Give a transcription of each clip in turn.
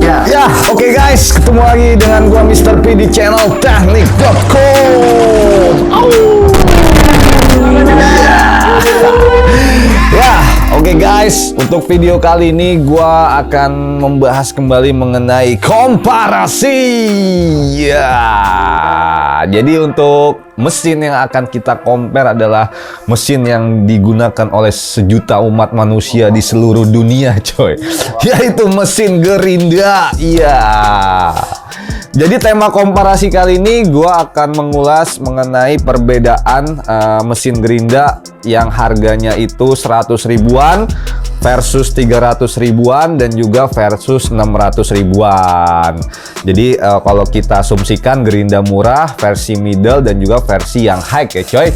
Ya, oke guys, ketemu lagi dengan gua Mr. P di channel Teknik.com. Ya, oke guys, untuk video kali ini gua akan membahas kembali mengenai komparasi. Ya, jadi untuk mesin yang akan kita compare adalah mesin yang digunakan oleh sejuta umat manusia di seluruh dunia, coy. Yaitu mesin Gerinda. Iya. Jadi tema komparasi kali ini gua akan mengulas mengenai perbedaan mesin Gerinda yang harganya itu 100 ribuan versus 300 ribuan dan juga versus 600 ribuan. Jadi kalau kita asumsikan Gerinda murah, versi middle dan juga versi yang high ya coy.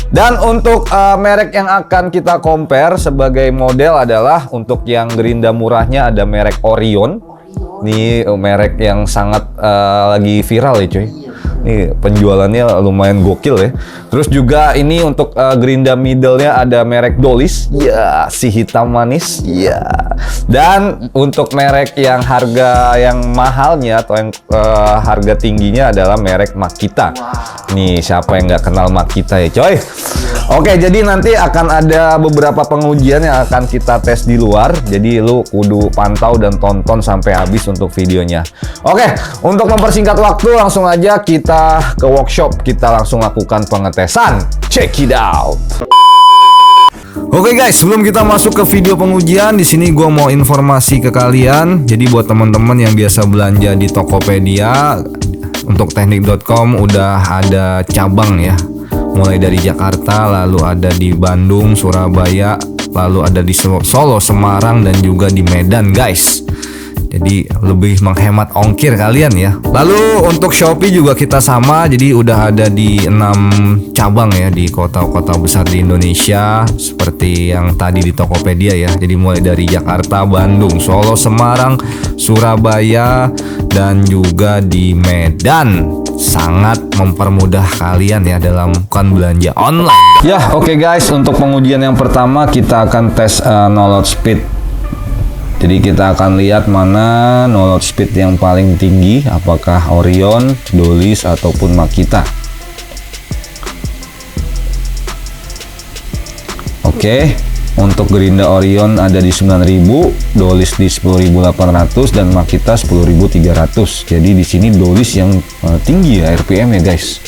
Dan untuk merek yang akan kita compare sebagai model adalah untuk yang Gerinda murahnya ada merek Orion. Ini merek yang sangat lagi viral ya cuy. Ini penjualannya lumayan gokil ya. Terus juga ini untuk Gerinda middle-nya ada merek Dolis. Ya, si hitam manis. Ya. Dan untuk merek yang harga yang mahalnya atau yang harga tingginya adalah merek Makita. Nih, siapa yang nggak kenal Makita ya coy. Oke, jadi nanti akan ada beberapa pengujian yang akan kita tes di luar. Jadi lu kudu pantau dan tonton sampai habis untuk videonya. Oke, untuk mempersingkat waktu langsung aja kita ke workshop. Kita langsung lakukan pengetesan. Check it out. Oke guys, sebelum kita masuk ke video pengujian, di sini gue mau informasi ke kalian. Jadi buat teman-teman yang biasa belanja di Tokopedia, untuk Teknik.com udah ada cabang ya. Mulai dari Jakarta, lalu ada di Bandung, Surabaya, lalu ada di Solo, Semarang, dan juga di Medan guys. Jadi lebih menghemat ongkir kalian ya. Lalu untuk Shopee juga kita sama. Jadi udah ada di 6 cabang ya di kota-kota besar di Indonesia. Seperti yang tadi di Tokopedia ya. Jadi mulai dari Jakarta, Bandung, Solo, Semarang, Surabaya, dan juga di Medan. Sangat mempermudah kalian ya dalam melakukan belanja online. Ya oke guys, untuk pengujian yang pertama kita akan tes no load speed. Jadi kita akan lihat mana no load speed yang paling tinggi, apakah Orion, Dolis, ataupun Makita. Oke, untuk Gerinda Orion ada di 9.000, Dolis di 10.800 dan Makita 10.300. Jadi di sini Dolis yang tinggi ya RPM ya guys.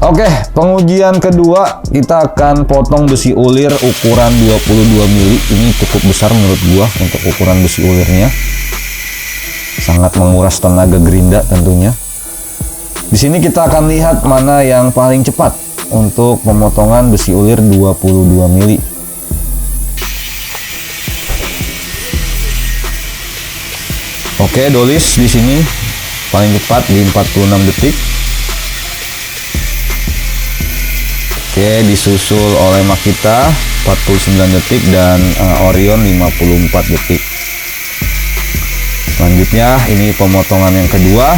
Oke, pengujian kedua kita akan potong besi ulir ukuran 22 mili. Ini cukup besar menurut gua untuk ukuran besi ulirnya. Sangat menguras tenaga Gerinda tentunya. Di sini kita akan lihat mana yang paling cepat untuk pemotongan besi ulir 22 mili. Oke, Dolis di sini paling cepat di 46 detik. Oke, disusul oleh Makita 49 detik dan Orion 54 detik. Selanjutnya ini pemotongan yang kedua.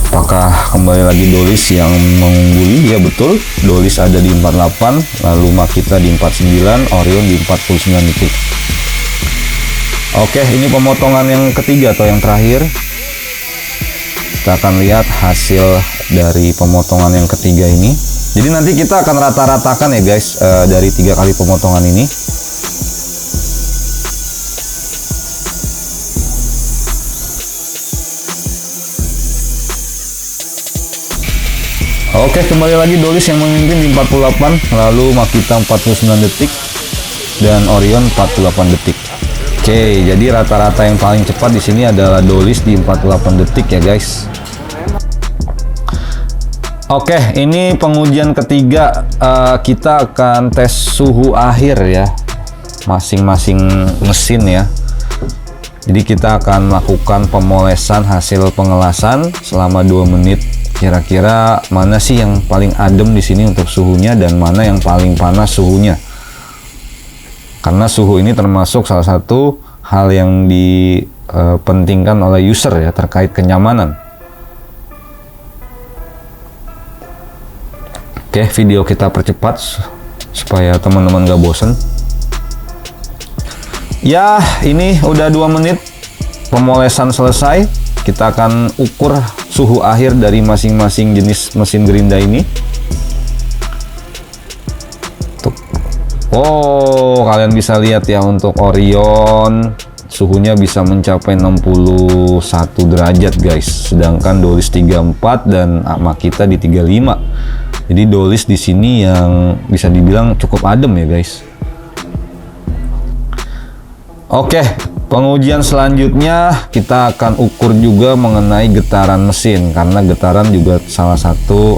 Apakah kembali lagi Dolis yang mengungguli? Ya betul, Dolis ada di 48, lalu Makita di 49, Orion di 49 detik. Oke, ini pemotongan yang ketiga atau yang terakhir. Kita akan lihat hasil dari pemotongan yang ketiga ini. Jadi nanti kita akan rata-ratakan ya guys dari 3 kali pemotongan ini. Oke, kembali lagi Dolis yang memimpin di 48, lalu Makita 49 detik dan Orion 48 detik. Oke, jadi rata-rata yang paling cepat di sini adalah Dolis di 48 detik ya guys. Oke, ini pengujian ketiga. Kita akan tes suhu akhir ya, masing-masing mesin ya. Jadi kita akan melakukan pemolesan hasil pengelasan selama 2 menit. Kira-kira mana sih yang paling adem di sini untuk suhunya dan mana yang paling panas suhunya? Karena suhu ini termasuk salah satu hal yang dipentingkan oleh user ya terkait kenyamanan. Oke, video kita percepat supaya teman-teman gak bosen. Ya, ini udah 2 menit pemolesan selesai. Kita akan ukur suhu akhir dari masing-masing jenis mesin gerinda ini. Tuh. Oh, kalian bisa lihat ya, untuk Orion suhunya bisa mencapai 61 derajat guys. Sedangkan Dolis 34 dan Makita di 35. Jadi Dolis di sini yang bisa dibilang cukup adem ya guys. Oke, pengujian selanjutnya kita akan ukur juga mengenai getaran mesin, karena getaran juga salah satu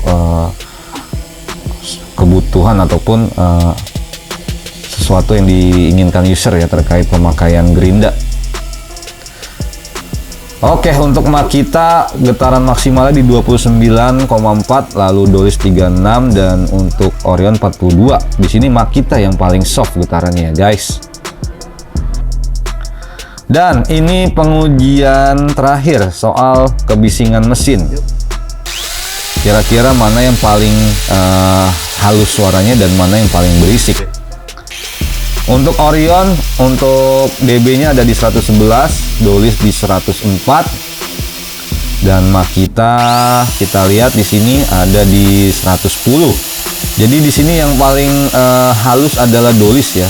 kebutuhan ataupun sesuatu yang diinginkan user ya terkait pemakaian gerinda. Oke, untuk Makita getaran maksimalnya di 29,4, lalu Dolis 36, dan untuk Orion 42. Di sini Makita yang paling soft getarannya guys. Dan ini pengujian terakhir soal kebisingan mesin. Kira-kira mana yang paling halus suaranya dan mana yang paling berisik. Untuk Orion, untuk dB-nya ada di 111, Dolis di 104, dan Makita kita lihat di sini ada di 110. Jadi di sini yang paling halus adalah Dolis ya,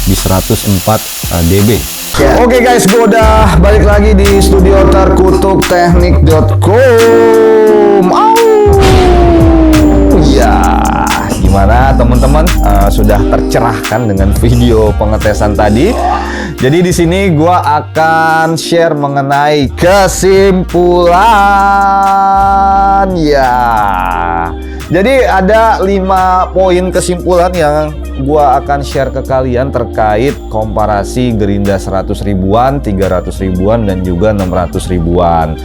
di 104 dB. Oke guys, gue udah balik lagi di studio terkutukteknik.com. Ya, gimana teman-teman? Sudah tercerahkan dengan video pengetesan tadi. Jadi di sini gue akan share mengenai kesimpulan ya. Jadi ada 5 poin kesimpulan yang gua akan share ke kalian terkait komparasi gerinda 100 ribuan, 300 ribuan, dan juga 600 ribuan.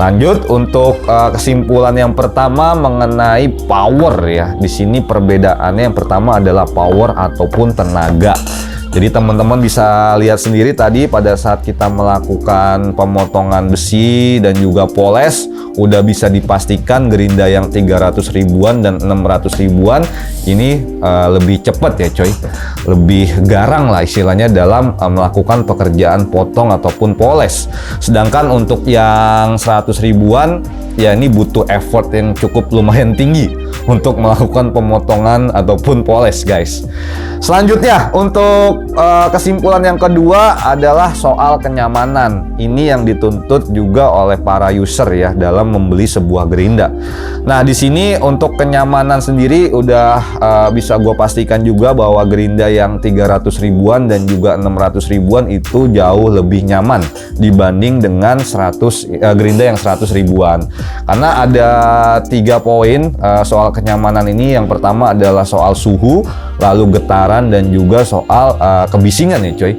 Lanjut untuk kesimpulan yang pertama mengenai power ya. Di sini perbedaannya yang pertama adalah power ataupun tenaga. Jadi teman-teman bisa lihat sendiri tadi pada saat kita melakukan pemotongan besi dan juga poles, udah bisa dipastikan gerinda yang 300 ribuan dan 600 ribuan ini lebih cepat ya coy, lebih garang lah istilahnya dalam melakukan pekerjaan potong ataupun poles. Sedangkan untuk yang 100 ribuan ya ini butuh effort yang cukup lumayan tinggi untuk melakukan pemotongan ataupun poles guys. Selanjutnya untuk kesimpulan yang kedua adalah soal kenyamanan. Ini yang dituntut juga oleh para user ya dalam membeli sebuah gerinda. Nah di sini untuk kenyamanan sendiri udah bisa gue pastikan juga bahwa gerinda yang 300 ribuan dan juga 600 ribuan itu jauh lebih nyaman dibanding dengan gerinda yang 100 ribuan. Karena ada 3 poin soal kenyamanan ini. Yang pertama adalah soal suhu, lalu getaran, dan juga soal kebisingan ya coy.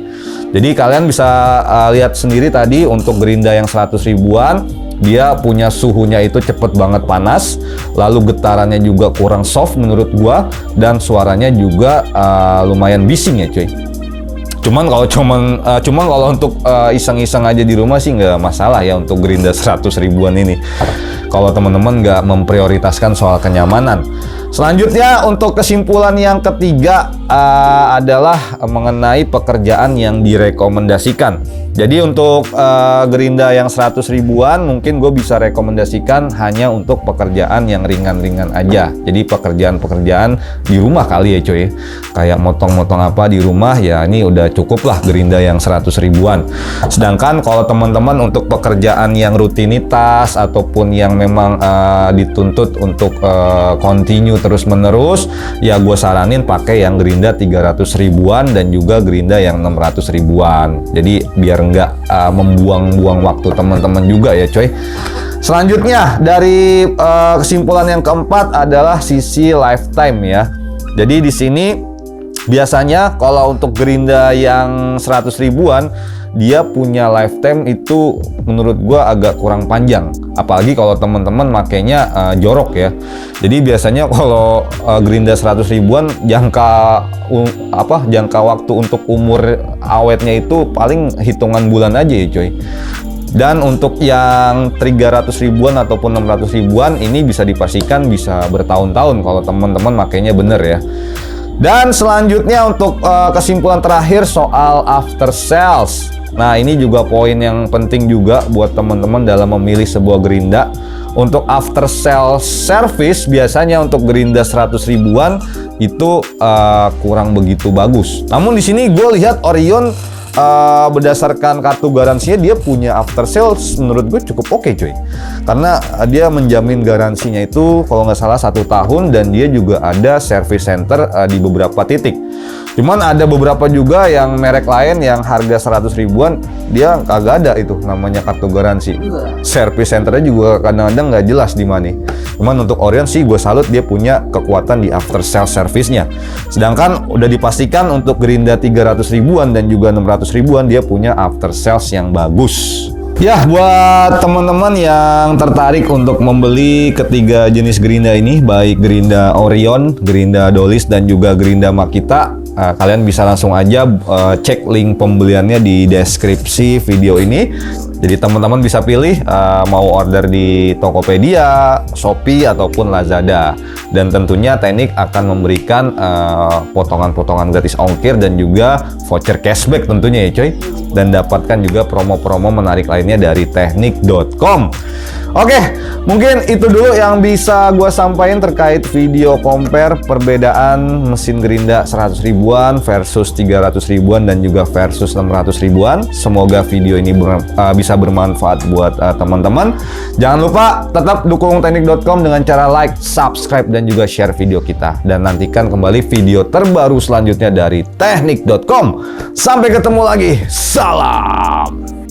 Jadi kalian bisa lihat sendiri tadi untuk gerinda yang 100 ribuan dia punya suhunya itu cepet banget panas, lalu getarannya juga kurang soft menurut gua, dan suaranya juga lumayan bising ya cuy. Cuman kalau untuk iseng-iseng aja di rumah sih nggak masalah ya untuk gerinda 100 ribuan ini, kalau teman-teman nggak memprioritaskan soal kenyamanan. Selanjutnya untuk kesimpulan yang ketiga adalah mengenai pekerjaan yang direkomendasikan. Jadi untuk gerinda yang 100 ribuan mungkin gue bisa rekomendasikan hanya untuk pekerjaan yang ringan-ringan aja. Jadi pekerjaan-pekerjaan di rumah kali ya coy. Kayak motong-motong apa di rumah ya ini udah cukup lah gerinda yang 100 ribuan. Sedangkan kalau teman-teman untuk pekerjaan yang rutinitas ataupun yang memang dituntut untuk continue terus-menerus, ya gue saranin pakai yang gerinda 300 ribuan dan juga gerinda yang 600 ribuan. Jadi biar nggak membuang-buang waktu teman-teman juga ya coy. Selanjutnya dari kesimpulan yang keempat adalah sisi lifetime ya. Jadi di sini biasanya kalau untuk gerinda yang 100 ribuan dia punya lifetime itu menurut gua agak kurang panjang, apalagi kalau teman-teman makainya jorok ya. Jadi biasanya kalau gerinda 100 ribuan jangka waktu untuk umur awetnya itu paling hitungan bulan aja ya coy. Dan untuk yang 300 ribuan ataupun 600 ribuan ini bisa dipastikan bisa bertahun-tahun kalau teman-teman makainya bener ya. Dan selanjutnya untuk kesimpulan terakhir soal after sales. Nah, ini juga poin yang penting juga buat teman-teman dalam memilih sebuah gerinda. Untuk after sales service biasanya untuk gerinda 100 ribuan itu kurang begitu bagus. Namun di sini gue lihat Orion berdasarkan kartu garansinya dia punya after sales menurut gue cukup oke cuy, karena dia menjamin garansinya itu kalau nggak salah 1 tahun dan dia juga ada service center di beberapa titik. Cuman ada beberapa juga yang merek lain yang harga 100 ribuan dia kagak ada itu namanya kartu garansi. Service centernya juga kadang-kadang nggak jelas di mana. Cuman untuk Orion sih gue salut dia punya kekuatan di after sales service-nya. Sedangkan udah dipastikan untuk gerinda 300 ribuan dan juga 600 ribuan dia punya after sales yang bagus. Ya, buat teman-teman yang tertarik untuk membeli ketiga jenis gerinda ini, baik gerinda Orion, gerinda Dolis, dan juga gerinda Makita, kalian bisa langsung aja cek link pembeliannya di deskripsi video ini. Jadi teman-teman bisa pilih mau order di Tokopedia, Shopee, ataupun Lazada. Dan tentunya Teknik akan memberikan potongan-potongan gratis ongkir dan juga voucher cashback tentunya ya coy. Dan dapatkan juga promo-promo menarik lainnya dari teknik.com. Oke, mungkin itu dulu yang bisa gue sampaikan terkait video compare perbedaan mesin gerinda 100 ribuan versus 300 ribuan dan juga versus 600 ribuan. Semoga video ini bisa bermanfaat buat teman-teman. Jangan lupa tetap dukung teknik.com dengan cara like, subscribe, dan juga share video kita. Dan nantikan kembali video terbaru selanjutnya dari teknik.com. Sampai ketemu lagi. Salam!